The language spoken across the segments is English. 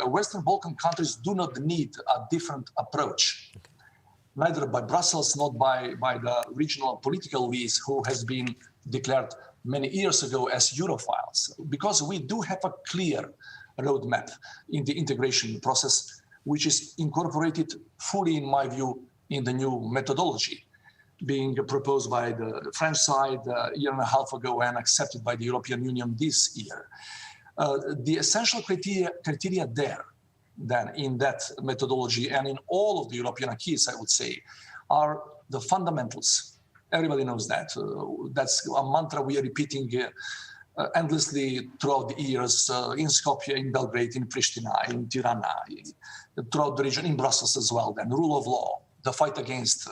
Western Balkan countries do not need a different approach, neither by Brussels, not by the regional political elites who has been declared many years ago as Europhiles, because we do have a clear roadmap in the integration process, which is incorporated fully, in my view, in the new methodology being proposed by the French side a year and a half ago and accepted by the European Union this year. The essential criteria there, then, in that methodology and in all of the European acquis, I would say, are the fundamentals. Everybody knows that. That's a mantra we are repeating endlessly throughout the years in Skopje, in Belgrade, in Pristina, in Tirana, throughout the region, in Brussels as well. Then rule of law, the fight against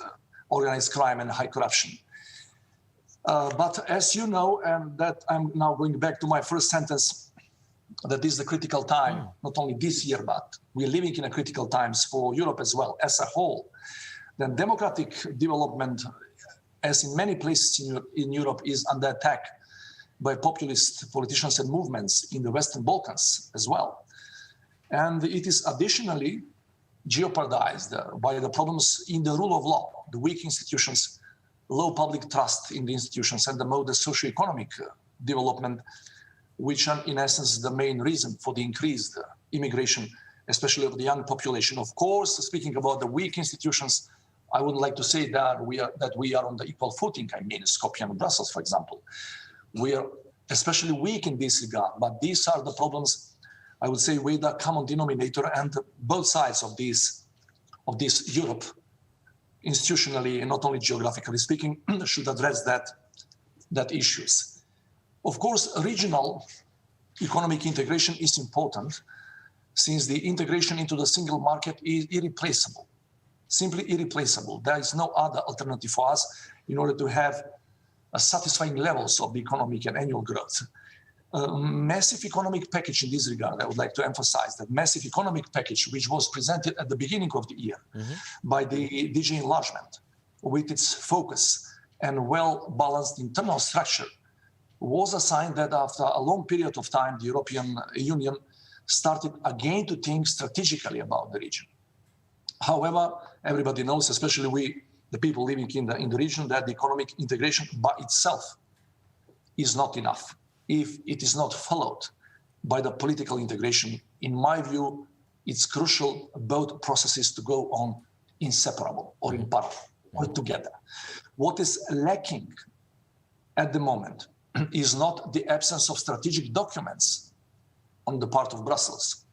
organized crime and high corruption. But as you know, and that I'm now going back to my first sentence, that is the critical time, not only this year, but we're living in a critical times for Europe as well, as a whole. Then democratic development, as in many places in Europe, is under attack by populist politicians and movements in the Western Balkans as well. And it is additionally jeopardized by the problems in the rule of law, the weak institutions, low public trust in the institutions, and the modest socio-economic development, which are in essence the main reason for the increased immigration, especially of the young population. Of course, speaking about the weak institutions, I would like to say that we are on the equal footing. I mean, Skopje and Brussels, for example. We are especially weak in this regard, but these are the problems, I would say, with a common denominator, and both sides of this Europe, institutionally and not only geographically speaking, should address that issues. Of course, regional economic integration is important, since the integration into the single market is irreplaceable, simply irreplaceable. There is no other alternative for us in order to have satisfying levels of the economic and annual growth. Massive economic package in this regard, I would like to emphasize that massive economic package, which was presented at the beginning of the year by the DG Enlargement, with its focus and well-balanced internal structure, was a sign that after a long period of time, the European Union started again to think strategically about the region. However, everybody knows, especially we, the people living in the region, that the economic integration by itself is not enough if it is not followed by the political integration. In my view, it's crucial both processes to go on inseparable or in parallel or together. What is lacking at the moment is not the absence of strategic documents on the part of Brussels,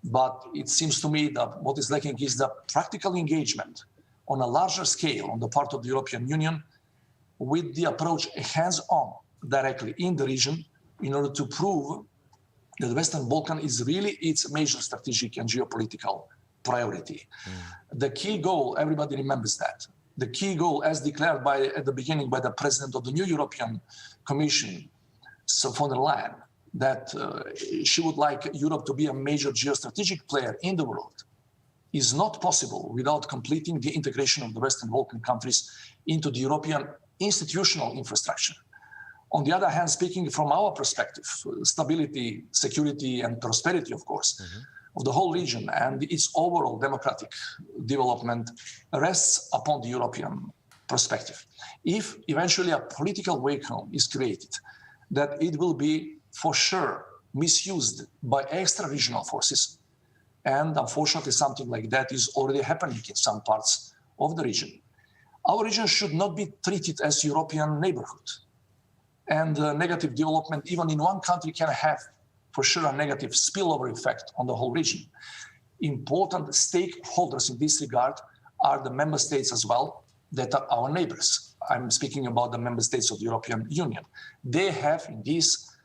but it seems to me that what is lacking is the practical engagement on a larger scale on the part of the European Union with the approach hands-on directly in the region in order to prove that the Western Balkan is really its major strategic and geopolitical priority. The key goal, everybody remembers that, the key goal as declared at the beginning by the president of the new European Commission, so von der Leyen, that she would like Europe to be a major geostrategic player in the world, is not possible without completing the integration of the Western Balkan countries into the European institutional infrastructure. On the other hand, speaking from our perspective, stability, security, and prosperity, of course, of the whole region and its overall democratic development rests upon the European perspective. If eventually a political vacuum is created, that it will be for sure misused by extra-regional forces. And unfortunately, something like that is already happening in some parts of the region. Our region should not be treated as European neighborhood. And negative development, even in one country, can have, for sure, a negative spillover effect on the whole region. Important stakeholders in this regard are the member states as well, that are our neighbors. I'm speaking about the member states of the European Union. They have, in this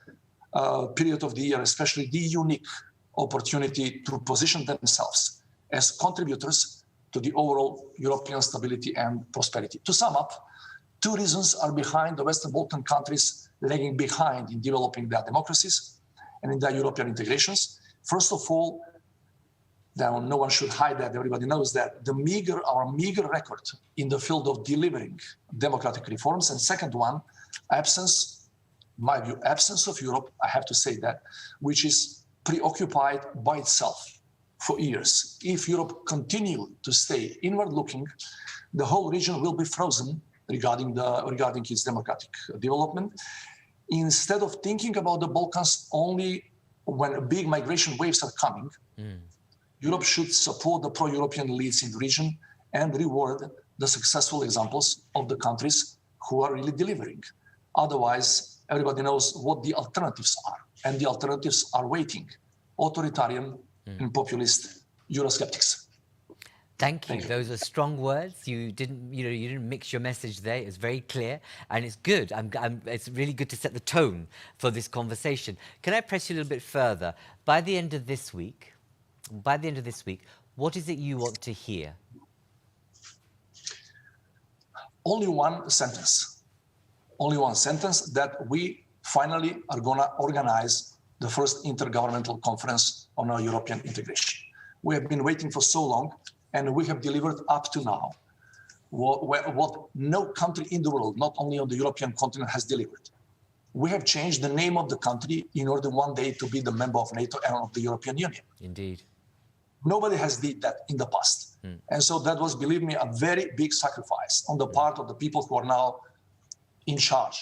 period of the year, especially the unique opportunity to position themselves as contributors to the overall European stability and prosperity. To sum up, two reasons are behind the Western Balkan countries lagging behind in developing their democracies and in their European integrations. First of all, now no one should hide that, everybody knows that, our meager record in the field of delivering democratic reforms. And second one, absence, in my view, absence of Europe, I have to say that, which is preoccupied by itself for years. If Europe continue to stay inward-looking, the whole region will be frozen regarding its democratic development. Instead of thinking about the Balkans only when big migration waves are coming, Europe should support the pro-European leads in the region and reward the successful examples of the countries who are really delivering. Otherwise, everybody knows what the alternatives are, and the alternatives are waiting: authoritarian and populist Eurosceptics. Thank you. Those are strong words. You didn't mix your message there. It's very clear, and it's good. It's really good to set the tone for this conversation. Can I press you a little bit further? By the end of this week, what is it you want to hear? Only one sentence. Only one sentence, that we finally are going to organize the first intergovernmental conference on our European integration. We have been waiting for so long, and we have delivered up to now what no country in the world, not only on the European continent, has delivered. We have changed the name of the country in order one day to be the member of NATO and of the European Union. Indeed. Nobody has did that in the past. And so that was, believe me, a very big sacrifice on the part of the people who are now in charge.